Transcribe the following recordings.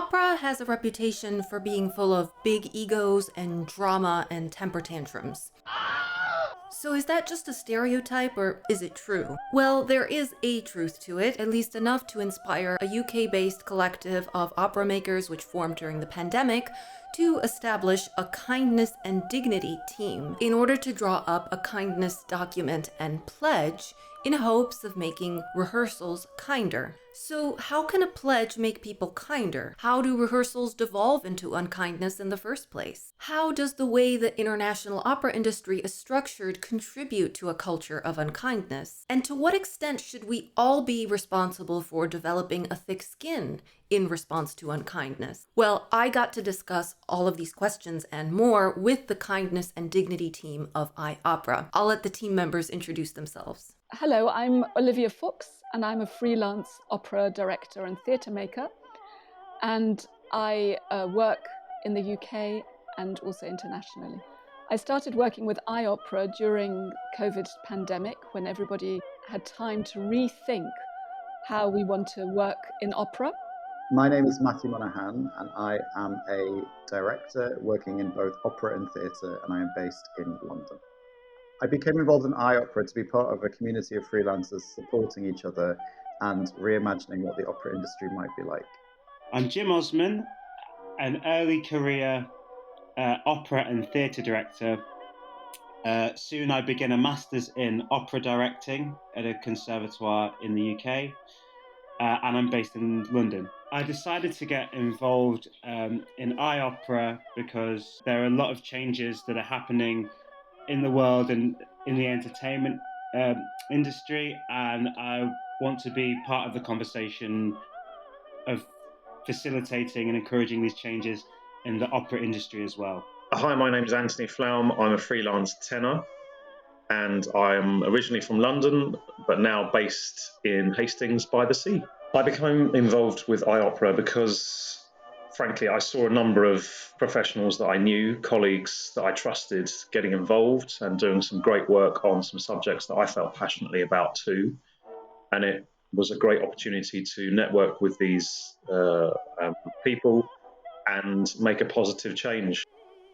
Opera has a reputation for being full of big egos and drama and temper tantrums. So is that just a stereotype, or is it true? Well, there is a truth to it, at least enough to inspire a UK-based collective of opera makers which formed during the pandemic to establish a kindness and dignity team in order to draw up a kindness document and pledge in hopes of making rehearsals kinder. So how can a pledge make people kinder? How do rehearsals devolve into unkindness in the first place? How does the way the international opera industry is structured contribute to a culture of unkindness? And to what extent should we all be responsible for developing a thick skin in response to unkindness? Well, I got to discuss all of these questions and more with the kindness and dignity team of iOpera. I'll let the team members introduce themselves. Hello, I'm Olivia Fuchs, and I'm a freelance opera director and theatre maker. And I work in the UK and also internationally. I started working with iOpera during COVID pandemic, when everybody had time to rethink how we want to work in opera. My name is Matthew Monaghan, and I am a director working in both opera and theatre, and I am based in London. I became involved in iOpera to be part of a community of freelancers supporting each other and reimagining what the opera industry might be like. I'm Jim Osman, an early career opera and theatre director. Soon I begin a master's in opera directing at a conservatoire in the UK, and I'm based in London. I decided to get involved in iOpera because there are a lot of changes that are happening in the world and in the entertainment industry, and I want to be part of the conversation of facilitating and encouraging these changes in the opera industry as well. Hi, my name is Anthony Flaum. I'm a freelance tenor, and I'm originally from London, but now based in Hastings by the Sea. I became involved with iOpera because, frankly, I saw a number of professionals that I knew, colleagues that I trusted, getting involved and doing some great work on some subjects that I felt passionately about too. And it was a great opportunity to network with these people and make a positive change.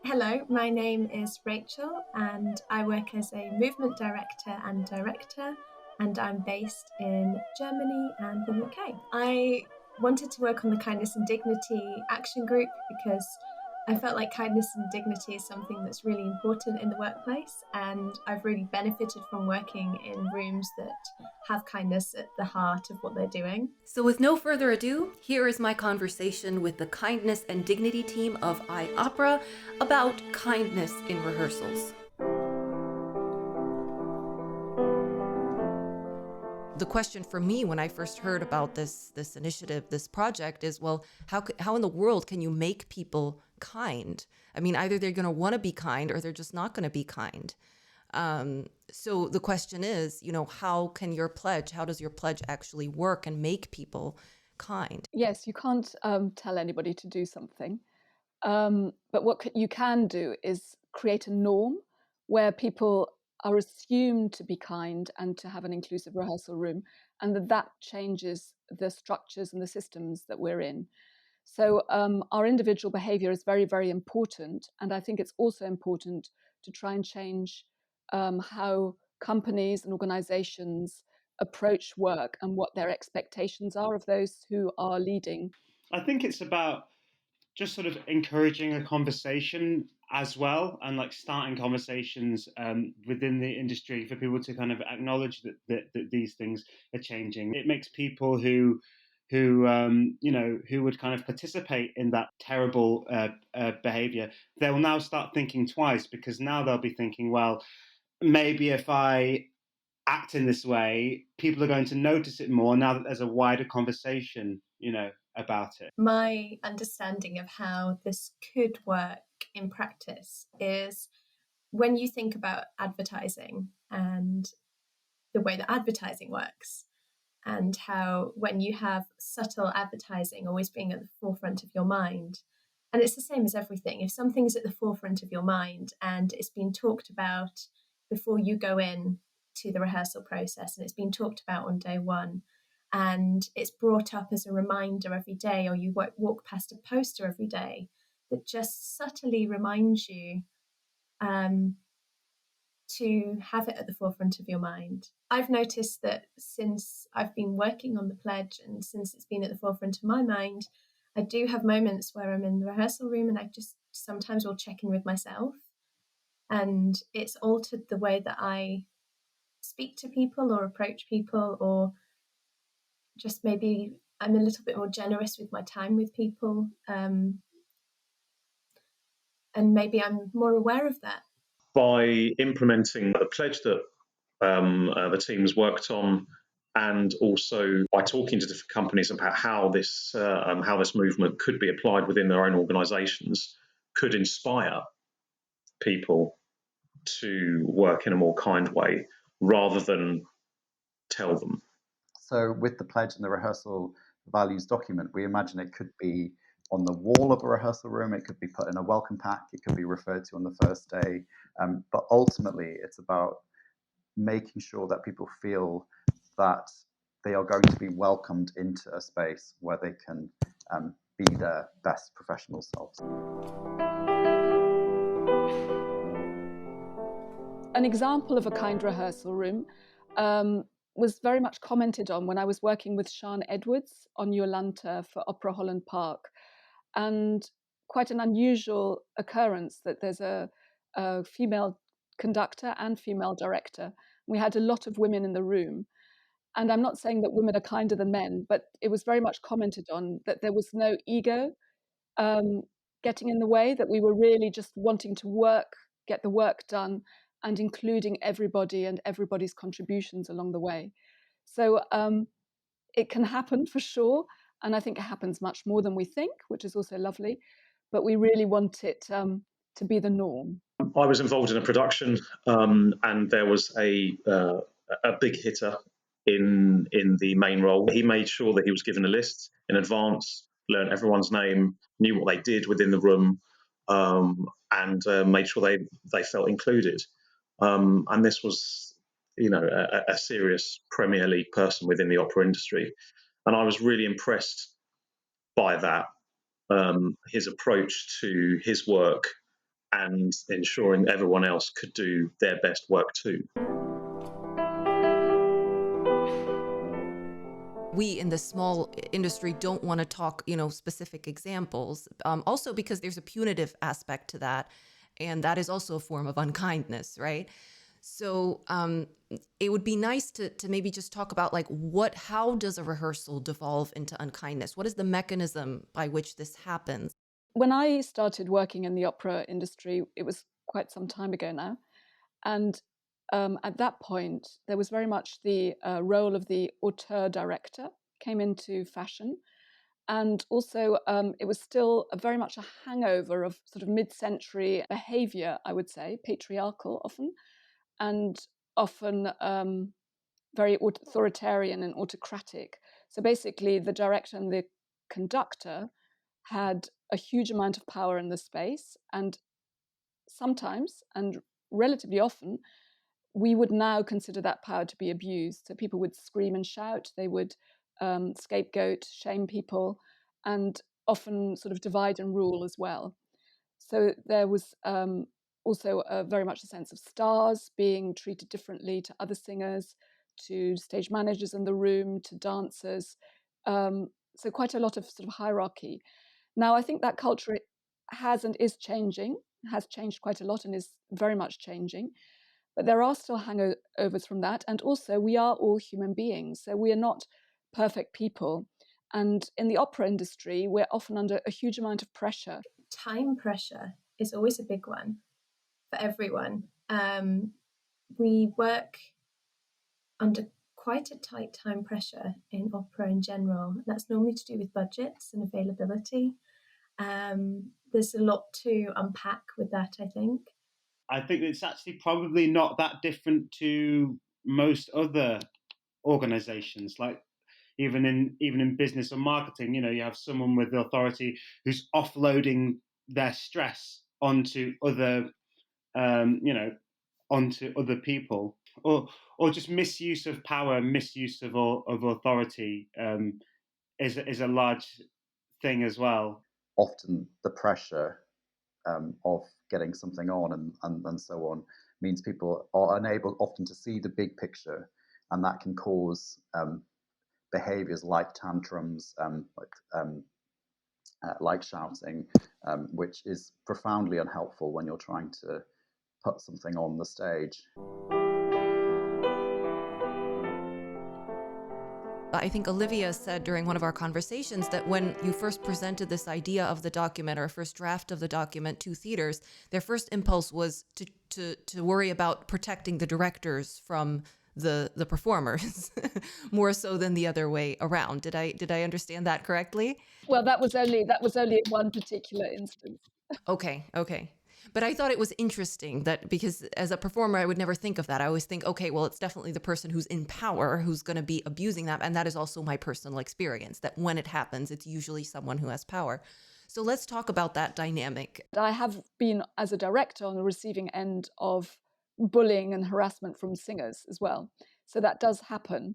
Hello, my name is Rachel, and I work as a movement director, and I'm based in Germany and the UK. I wanted to work on the Kindness and Dignity Action Group because I felt like kindness and dignity is something that's really important in the workplace, and I've really benefited from working in rooms that have kindness at the heart of what they're doing. So with no further ado, here is my conversation with the kindness and dignity team of iOpera about kindness in rehearsals. The question for me when I first heard about this initiative, this project, is, well, how in the world can you make people kind? I mean, either they're going to want to be kind or they're just not going to be kind. So the question is, how does your pledge actually work and make people kind? Yes, you can't tell anybody to do something. But what you can do is create a norm where people are assumed to be kind and to have an inclusive rehearsal room, and that changes the structures and the systems that we're in. So our individual behavior is very, very important. And I think it's also important to try and change how companies and organizations approach work and what their expectations are of those who are leading. I think it's about just sort of encouraging a conversation as well, and like starting conversations within the industry for people to kind of acknowledge that these things are changing. It makes people who would kind of participate in that terrible behavior, they'll now start thinking twice, because now they'll be thinking, well, maybe if I act in this way, people are going to notice it more now that there's a wider conversation, about it. My understanding of how this could work in practice is when you think about advertising and the way that advertising works, and how when you have subtle advertising always being at the forefront of your mind, and it's the same as everything. If something's at the forefront of your mind and it's been talked about before you go in to the rehearsal process, and it's been talked about on day one, and it's brought up as a reminder every day, or you walk past a poster every day that just subtly reminds you to have it at the forefront of your mind. I've noticed that since I've been working on the pledge and since it's been at the forefront of my mind, I do have moments where I'm in the rehearsal room and I just sometimes will check in with myself, and it's altered the way that I speak to people or approach people, or just maybe I'm a little bit more generous with my time with people, and maybe I'm more aware of that. By implementing the pledge that the teams worked on, and also by talking to different companies about how this movement could be applied within their own organisations, could inspire people to work in a more kind way rather than tell them. So with the pledge and the rehearsal values document, we imagine it could be on the wall of a rehearsal room, it could be put in a welcome pack, it could be referred to on the first day, but ultimately it's about making sure that people feel that they are going to be welcomed into a space where they can be their best professional selves. An example of a kind rehearsal room was very much commented on when I was working with Sian Edwards on Jolanta for Opera Holland Park. And quite an unusual occurrence that there's a female conductor and female director. We had a lot of women in the room. And I'm not saying that women are kinder than men, but it was very much commented on that there was no ego getting in the way, that we were really just wanting to get the work done, and including everybody and everybody's contributions along the way. So it can happen for sure. And I think it happens much more than we think, which is also lovely. But we really want it to be the norm. I was involved in a production, and there was a big hitter in the main role. He made sure that he was given a list in advance, learned everyone's name, knew what they did within the room, and made sure they felt included. And this was, a serious Premier League person within the opera industry, and I was really impressed by that, his approach to his work and ensuring everyone else could do their best work too. We in the small industry don't want to talk, specific examples, also because there's a punitive aspect to that. And that is also a form of unkindness, right? So it would be nice to maybe just talk about how does a rehearsal devolve into unkindness? What is the mechanism by which this happens? When I started working in the opera industry, it was quite some time ago now. And at that point, there was very much the role of the auteur director came into fashion. And also, it was still very much a hangover of sort of mid-century behavior, I would say, patriarchal often, and often very authoritarian and autocratic. So basically, the director and the conductor had a huge amount of power in the space, and sometimes, and relatively often, we would now consider that power to be abused. So people would scream and shout, they would scapegoat, shame people, and often sort of divide and rule as well. So there was also very much a sense of stars being treated differently to other singers, to stage managers in the room, to dancers. So quite a lot of sort of hierarchy. Now, I think that culture has and is changing, has changed quite a lot and is very much changing. But there are still hangovers from that. And also, we are all human beings. So we are not perfect people. And in the opera industry, we're often under a huge amount of pressure. Time pressure is always a big one for everyone. We work under quite a tight time pressure in opera in general. That's normally to do with budgets and availability. There's a lot to unpack with that, I think. I think it's actually probably not that different to most other organizations. Like even in business or marketing, you have someone with authority who's offloading their stress onto other, onto other people. or just misuse of power, misuse of authority is a large thing as well. Often the pressure of getting something on and so on means people are unable often to see the big picture, and that can cause behaviors like tantrums, like shouting, which is profoundly unhelpful when you're trying to put something on the stage. I think Olivia said during one of our conversations that when you first presented this idea of the document or first draft of the document to theaters, their first impulse was to worry about protecting the directors from the performers more so than the other way around. Did I understand that correctly? Well, that was only in one particular instance. Okay. But I thought it was interesting that because as a performer, I would never think of that. I always think, okay, well, it's definitely the person who's in power who's going to be abusing that. And that is also my personal experience, that when it happens, it's usually someone who has power. So let's talk about that dynamic. I have been, as a director, on the receiving end of bullying and harassment from singers as well. So that does happen.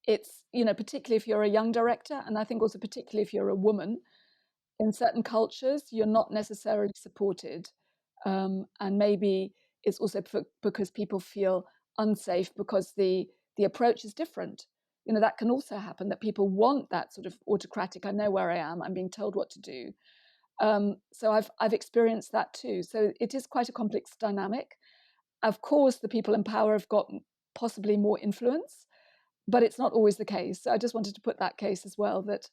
It's, particularly if you're a young director, and I think also particularly if you're a woman, in certain cultures, you're not necessarily supported. And maybe it's also because people feel unsafe because the approach is different. That can also happen, that people want that sort of autocratic, I know where I am, I'm being told what to do. So I've experienced that too. So it is quite a complex dynamic. Of course, the people in power have got possibly more influence, but it's not always the case. So I just wanted to put that case as well, that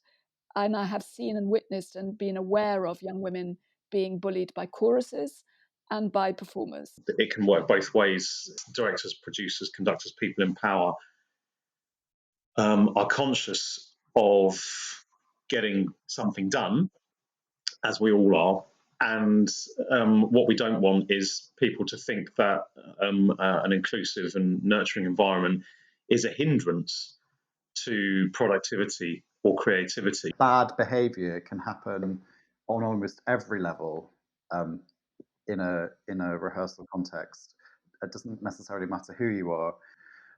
I have seen and witnessed and been aware of young women being bullied by choruses and by performers. It can work both ways. Directors, producers, conductors, people in power are conscious of getting something done, as we all are. And what we don't want is people to think that an inclusive and nurturing environment is a hindrance to productivity or creativity. Bad behaviour can happen on almost every level in a rehearsal context. It doesn't necessarily matter who you are.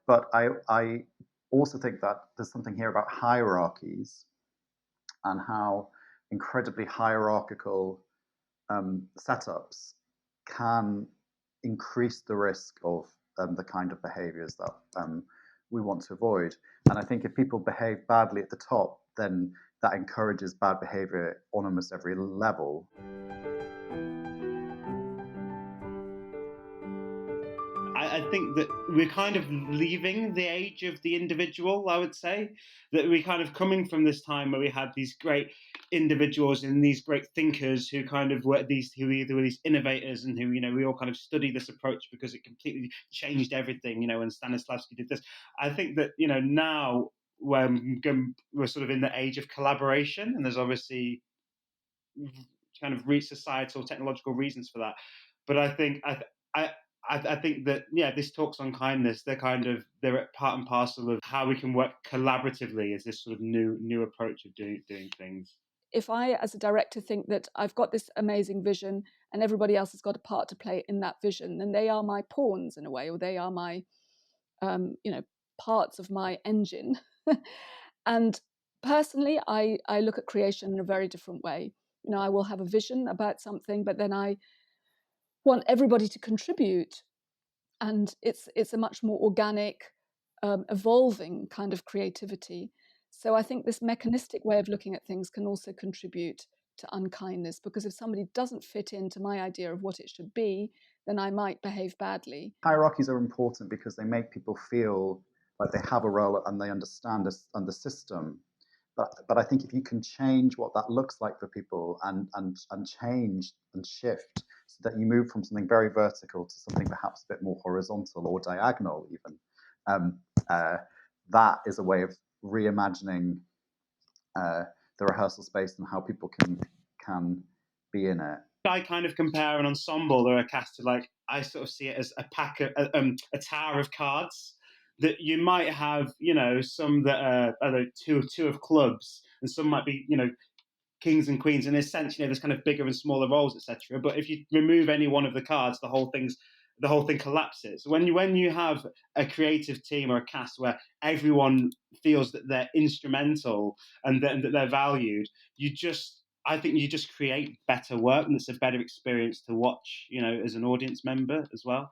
But I also think that there's something here about hierarchies and how incredibly hierarchical setups can increase the risk of the kind of behaviours that we want to avoid. And I think if people behave badly at the top, then that encourages bad behaviour on almost every level. I think that we're kind of leaving the age of the individual, I would say. That we're kind of coming from this time where we had these great individuals and these great thinkers who kind of were these innovators, and who, we all kind of study this approach because it completely changed everything, and Stanislavski did this. I think that, now when we're sort of in the age of collaboration, and there's obviously kind of societal, technological reasons for that. But I think I think that, this talks on kindness. They're part and parcel of how we can work collaboratively as this sort of new approach of doing things. If I, as a director, think that I've got this amazing vision and everybody else has got a part to play in that vision, then they are my pawns in a way, or they are my, parts of my engine. And personally, I look at creation in a very different way. I will have a vision about something, but then I want everybody to contribute. And it's a much more organic, evolving kind of creativity. So I think this mechanistic way of looking at things can also contribute to unkindness, because if somebody doesn't fit into my idea of what it should be, then I might behave badly. Hierarchies are important because they make people feel like they have a role and they understand the system. But I think if you can change what that looks like for people and change and shift so that you move from something very vertical to something perhaps a bit more horizontal or diagonal even, that is a way of reimagining the rehearsal space and how people can be in it. I kind of compare an ensemble or a cast to, I sort of see it as a pack of a tower of cards. That you might have, some that are two of clubs, and some might be, kings and queens. In a sense, there's kind of bigger and smaller roles, etc. But if you remove any one of the cards, the whole thing's the whole thing collapses. When you have a creative team or a cast where everyone feels that they're instrumental and that they're valued, I think you just create better work, and it's a better experience to watch, as an audience member as well.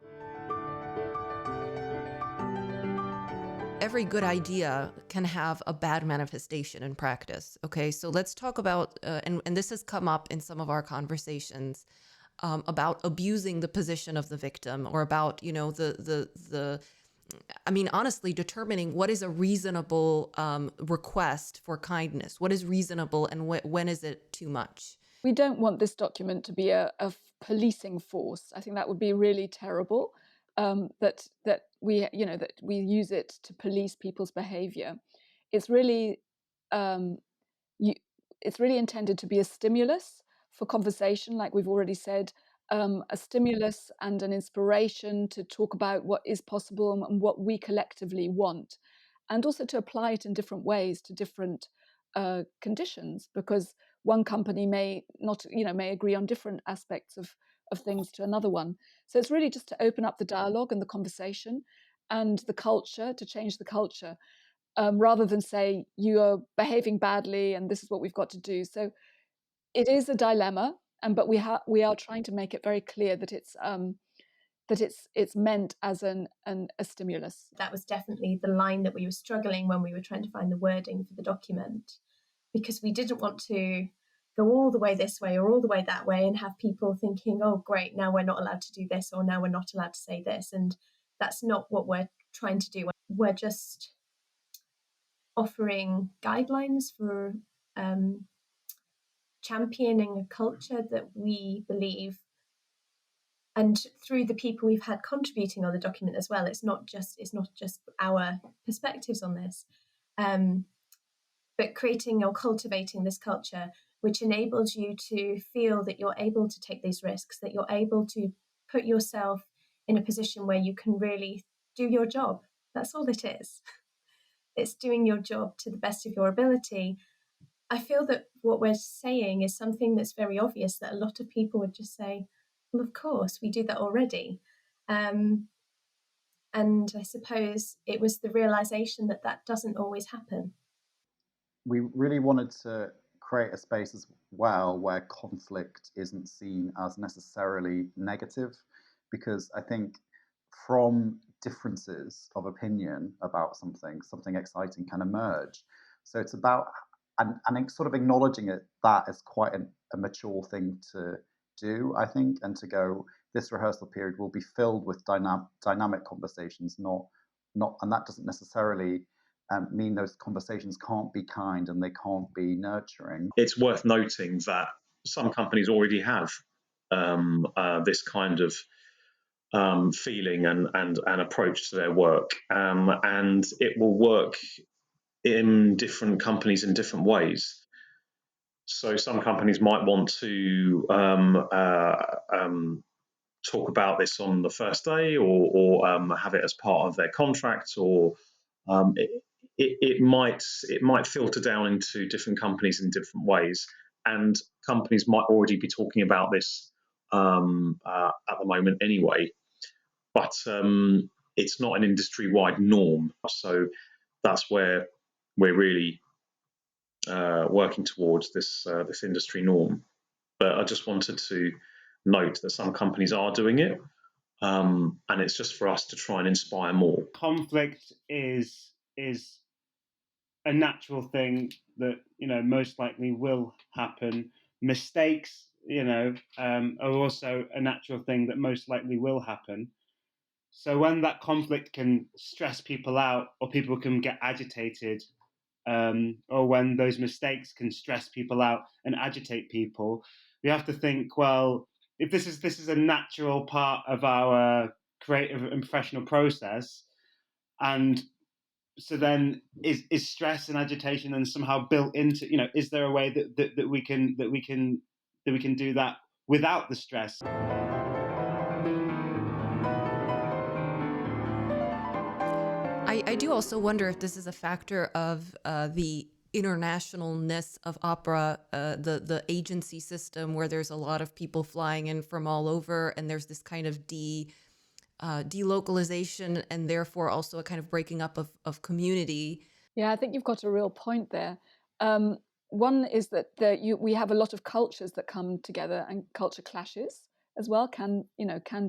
Every good idea can have a bad manifestation in practice. Okay, so let's talk about, and this has come up in some of our conversations, about abusing the position of the victim, or about, honestly, determining what is a reasonable request for kindness. What is reasonable, and when is it too much? We don't want this document to be a policing force. I think that would be really terrible. That we use it to police people's behavior. It's really it's really intended to be a stimulus for conversation, like we've already said, a stimulus and an inspiration to talk about what is possible and what we collectively want, and also to apply it in different ways to different conditions, because one company may not, may agree on different aspects of things to another one. So it's really just to open up the dialogue and the conversation and the culture, to change the culture, rather than say you are behaving badly and this is what we've got to do. So it is a dilemma, but we are trying to make it very clear that it's meant as a stimulus. That was definitely the line that we were struggling when we were trying to find the wording for the document, because we didn't want to go all the way this way or all the way that way and have people thinking, oh, great, now we're not allowed to do this, or now we're not allowed to say this. And that's not what we're trying to do. We're just offering guidelines for championing a culture that we believe, and through the people we've had contributing on the document as well. It's not just our perspectives on this, but creating or cultivating this culture which enables you to feel that you're able to take these risks, that you're able to put yourself in a position where you can really do your job. That's all it is. It's doing your job to the best of your ability. I feel that what we're saying is something that's very obvious, that a lot of people would just say, well, of course, we do that already. And I suppose it was the realization that that doesn't always happen. We really wanted to create a space as well where conflict isn't seen as necessarily negative, because I think from differences of opinion about something exciting can emerge. So it's about and sort of acknowledging that as quite a mature thing to do, I think, and to go, this rehearsal period will be filled with dynamic conversations, not, and that doesn't necessarily mean those conversations can't be kind and they can't be nurturing. It's worth noting that some companies already have this kind of feeling and approach to their work, and it will work in different companies in different ways. So some companies might want to talk about this on the first day, or have it as part of their contract, or it might filter down into different companies in different ways, and companies might already be talking about this at the moment anyway. But it's not an industry-wide norm, so that's where we're really working towards this industry norm. But I just wanted to note that some companies are doing it, and it's just for us to try and inspire more. Conflict is a natural thing that most likely will happen. Mistakes, are also a natural thing that most likely will happen. So when that conflict can stress people out, or people can get agitated, or when those mistakes can stress people out and agitate people, we have to think, well, if this is a natural part of our creative and professional process, and so then is stress and agitation then somehow built into, is there a way that we can do that without the stress? I do also wonder if this is a factor of the internationalness of opera, the agency system, where there's a lot of people flying in from all over, and there's this kind of delocalization and therefore also a kind of breaking up of community. Yeah, I think you've got a real point there. One is that we have a lot of cultures that come together, and culture clashes as well can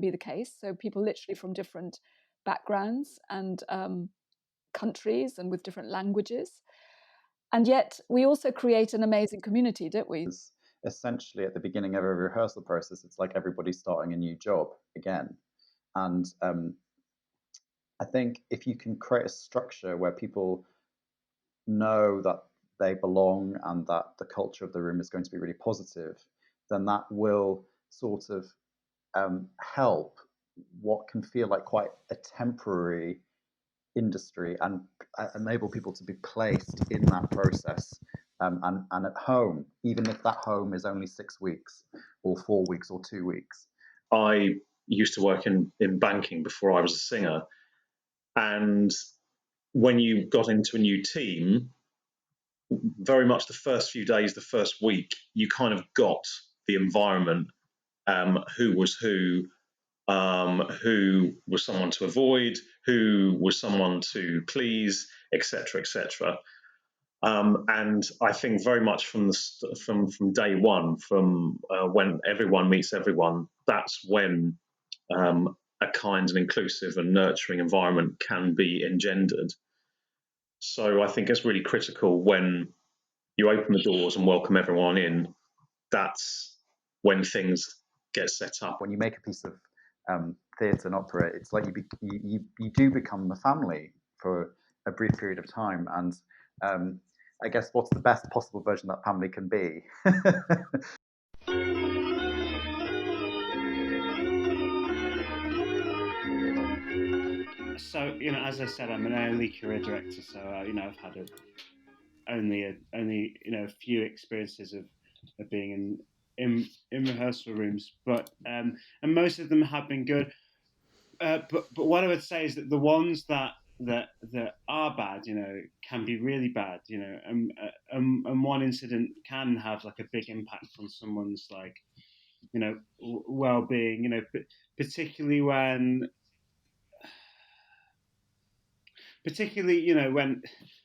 be the case. So people literally from different backgrounds and countries and with different languages. And yet we also create an amazing community, don't we? Essentially, at the beginning of a rehearsal process, it's like everybody's starting a new job again. And I think if you can create a structure where people know that they belong and that the culture of the room is going to be really positive, then that will sort of help what can feel like quite a temporary industry and enable people to be placed in that process and at home, even if that home is only 6 weeks or 4 weeks or 2 weeks. I used to work in banking before I was a singer. And when you got into a new team, very much the first few days, the first week, you kind of got the environment, who was who was someone to avoid, who was someone to please, etc., etc. And I think very much from day one, from when everyone meets everyone, that's when a kind and inclusive and nurturing environment can be engendered. So I think it's really critical when you open the doors and welcome everyone in. That's when things get set up. When you make a piece of theatre and opera, it's like you do become a family for a brief period of time, and I guess what's the best possible version that family can be. So, as I said, I'm an early career director, so I've had only a few experiences of being in rehearsal rooms, but and most of them have been good. But what I would say is that the ones that are bad, can be really bad, and one incident can have like a big impact on someone's well-being, particularly when when,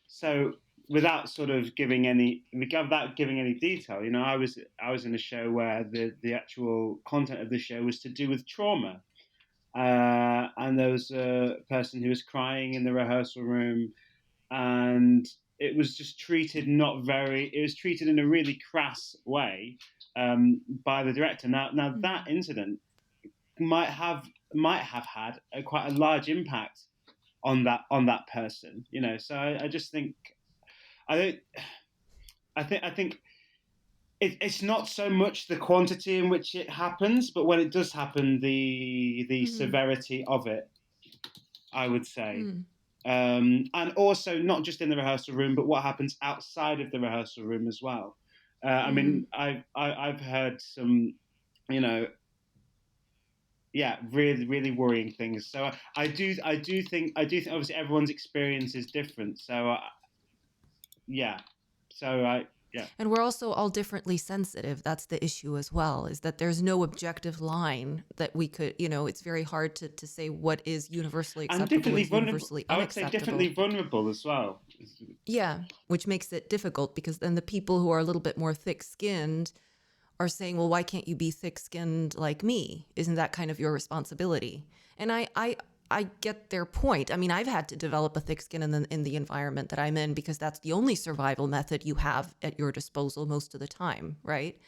so without sort of giving any detail, I was in a show where the actual content of the show was to do with trauma, and there was a person who was crying in the rehearsal room, and it was just treated it was treated in a really crass way by the director. Now that incident might have had quite a large impact on that person, So I just think I think it's not so much the quantity in which it happens, but when it does happen, the severity of it, I would say. And also not just in the rehearsal room, but what happens outside of the rehearsal room as well. I mean, I've heard some, really, really worrying things. So I do think obviously everyone's experience is different. So yeah. And we're also all differently sensitive. That's the issue as well, is that there's no objective line that we could, it's very hard to say what is universally acceptable and what is universally unacceptable. I would say differently vulnerable as well. Yeah, which makes it difficult, because then the people who are a little bit more thick-skinned are saying, well, why can't you be thick-skinned like me? Isn't that kind of your responsibility? And I get their point. I mean, I've had to develop a thick skin in the environment that I'm in, because that's the only survival method you have at your disposal most of the time, right?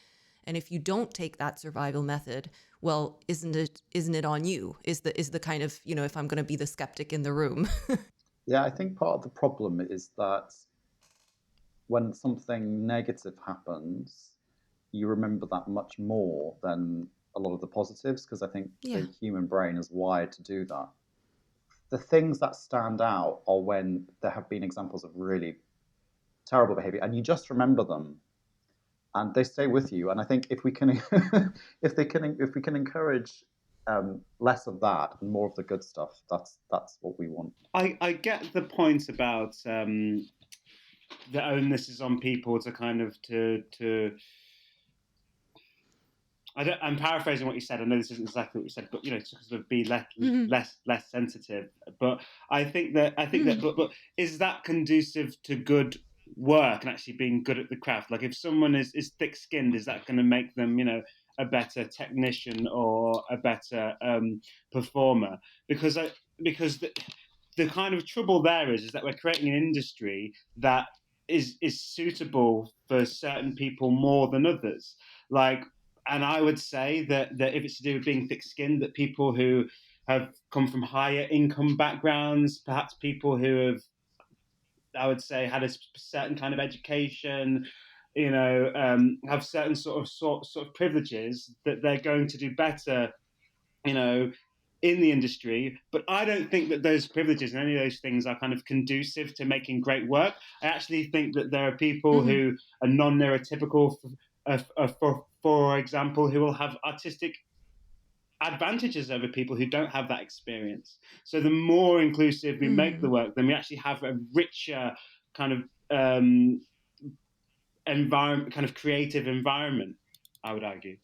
And if you don't take that survival method, well, isn't it on you? Is the kind of, if I'm going to be the skeptic in the room. Yeah, I think part of the problem is that when something negative happens, you remember that much more than a lot of the positives, because I think the human brain is wired to do that. The things that stand out are when there have been examples of really terrible behavior, and you just remember them, and they stay with you. And I think if we can, if we can encourage less of that and more of the good stuff, that's what we want. I get the point about the onus is on people to kind of to I'm paraphrasing what you said. I know this isn't exactly what you said, but to sort of be less sensitive. But I think that but is that conducive to good work and actually being good at the craft? Like if someone is thick-skinned, is that going to make them a better technician or a better performer? Because the kind of trouble there is that we're creating an industry that is suitable for certain people more than others. Like, and I would say that if it's to do with being thick-skinned, that people who have come from higher income backgrounds, perhaps people who have, I would say, had a certain kind of education, have certain sort of privileges, that they're going to do better, you know, in the industry. But I don't think that those privileges and any of those things are kind of conducive to making great work. I actually think that there are people who are non-neurotypical, for example, who will have artistic advantages over people who don't have that experience. So the more inclusive we make the work, then we actually have a richer kind of environment, kind of creative environment, I would argue.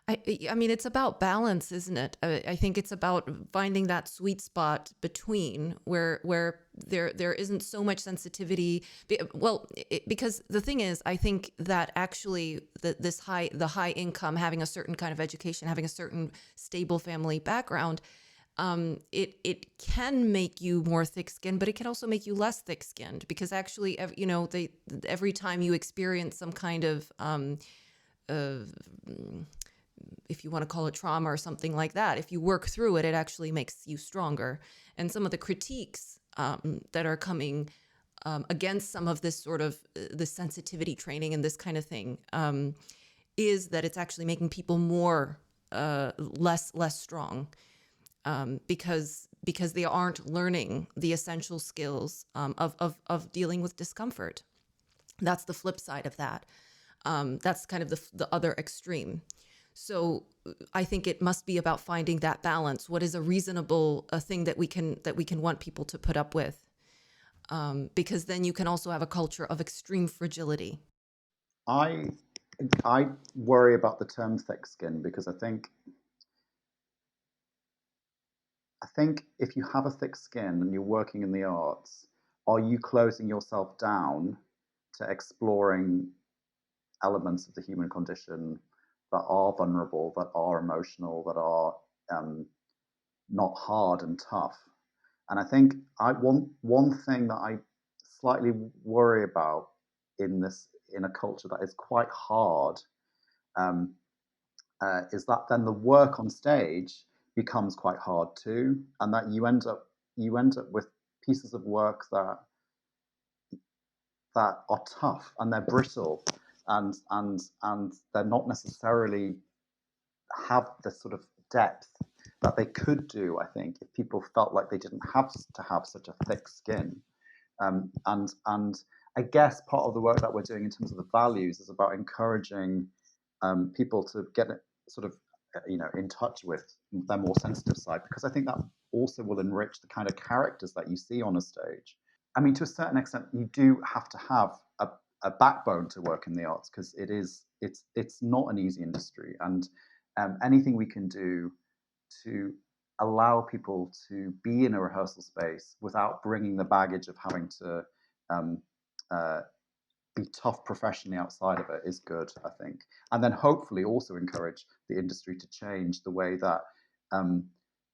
I mean, it's about balance, isn't it? I think it's about finding that sweet spot between where there isn't so much sensitivity. Well, because the thing is, I think that actually the high income, having a certain kind of education, having a certain stable family background, it can make you more thick-skinned, but it can also make you less thick-skinned, because actually, every time you experience some kind of if you want to call it trauma or something like that, if you work through it, it actually makes you stronger. And some of the critiques that are coming against some of this sort of the sensitivity training and this kind of thing is that it's actually making people more less strong because they aren't learning the essential skills of dealing with discomfort. That's the flip side of that. That's kind of the other extreme. So I think it must be about finding that balance. What is a reasonable thing that we can want people to put up with? Because then you can also have a culture of extreme fragility. I worry about the term thick skin, because I think if you have a thick skin and you're working in the arts, are you closing yourself down to exploring elements of the human condition that are vulnerable, that are emotional, that are not hard and tough? And I think one thing that I slightly worry about in a culture that is quite hard is that then the work on stage becomes quite hard too, and that you end up with pieces of work that are tough and they're brittle, and they're not necessarily have the sort of depth that they could do, I think, if people felt like they didn't have to have such a thick skin. And I guess part of the work that we're doing in terms of the values is about encouraging people to get sort of in touch with their more sensitive side, because I think that also will enrich the kind of characters that you see on a stage. I mean, to a certain extent, you do have to have a backbone to work in the arts, because it's not an easy industry, and anything we can do to allow people to be in a rehearsal space without bringing the baggage of having to be tough professionally outside of it is good, I think. And then hopefully also encourage the industry to change the way that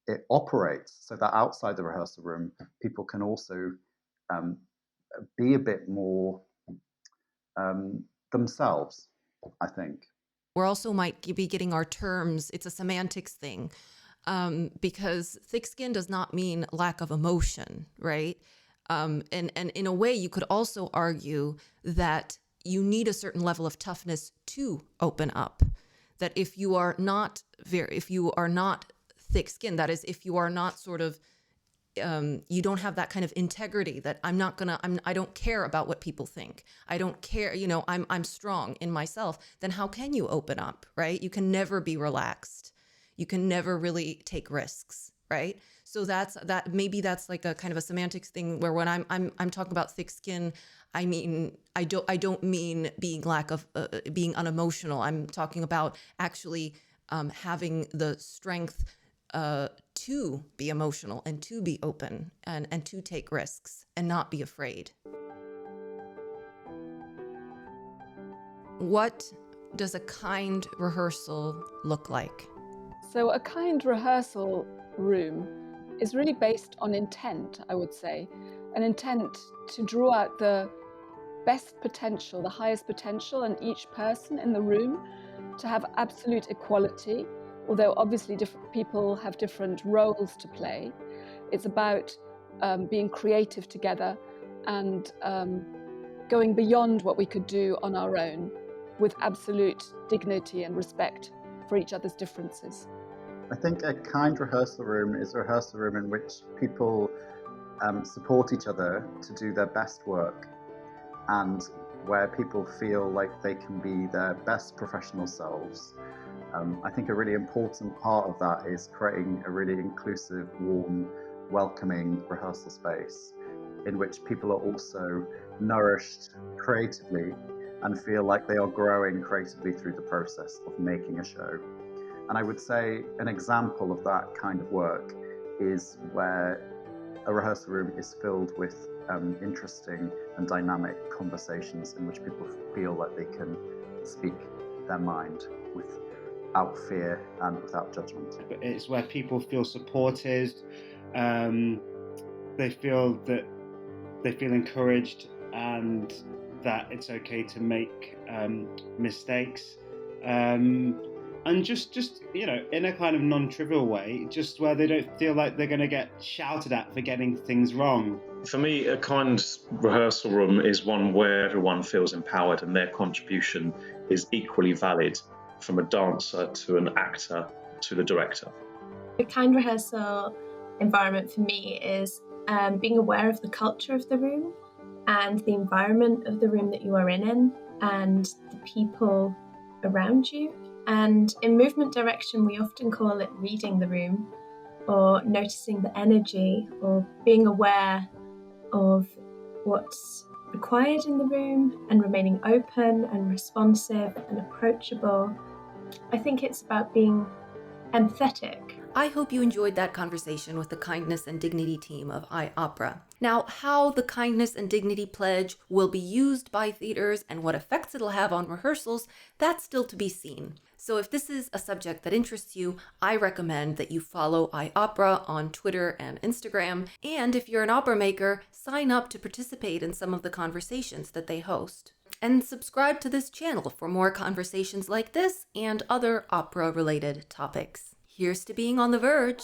it operates, so that outside the rehearsal room, people can also be a bit more themselves, I think. We're also might be getting our terms. It's a semantics thing, because thick skin does not mean lack of emotion, right? And in a way, you could also argue that you need a certain level of toughness to open up. That if you are not thick-skinned, that is, if you are not sort of, you don't have that kind of integrity that I don't care about what people think. I don't care, I'm strong in myself. Then how can you open up, right? You can never be relaxed. You can never really take risks, right? So that maybe that's like a kind of a semantics thing where when I'm talking about thick skin, I mean I don't mean being being unemotional. I'm talking about actually having the strength to be emotional and to be open and to take risks and not be afraid. What does a kind rehearsal look like? So a kind rehearsal room is really based on intent, I would say. An intent to draw out the best potential, the highest potential in each person in the room, to have absolute equality, although obviously different people have different roles to play. It's about being creative together and going beyond what we could do on our own with absolute dignity and respect for each other's differences. I think a kind rehearsal room is a rehearsal room in which people support each other to do their best work, and where people feel like they can be their best professional selves. I think a really important part of that is creating a really inclusive, warm, welcoming rehearsal space in which people are also nourished creatively and feel like they are growing creatively through the process of making a show. And I would say an example of that kind of work is where a rehearsal room is filled with interesting and dynamic conversations in which people feel like they can speak their mind without fear and without judgment. It's where people feel supported, they feel encouraged, and that it's okay to make mistakes. And just in a kind of non-trivial way, just where they don't feel like they're going to get shouted at for getting things wrong. For me, a kind rehearsal room is one where everyone feels empowered and their contribution is equally valid, from a dancer to an actor to the director. A kind rehearsal environment for me is being aware of the culture of the room and the environment of the room that you are in and the people around you. And in movement direction, we often call it reading the room, or noticing the energy, or being aware of what's required in the room and remaining open and responsive and approachable. I think it's about being empathetic. I hope you enjoyed that conversation with the Kindness and Dignity team of iOpera. Now, how the Kindness and Dignity Pledge will be used by theaters and what effects it'll have on rehearsals, that's still to be seen. So if this is a subject that interests you, I recommend that you follow iOpera on Twitter and Instagram. And if you're an opera maker, sign up to participate in some of the conversations that they host. And subscribe to this channel for more conversations like this and other opera-related topics. Here's to being on the Verge.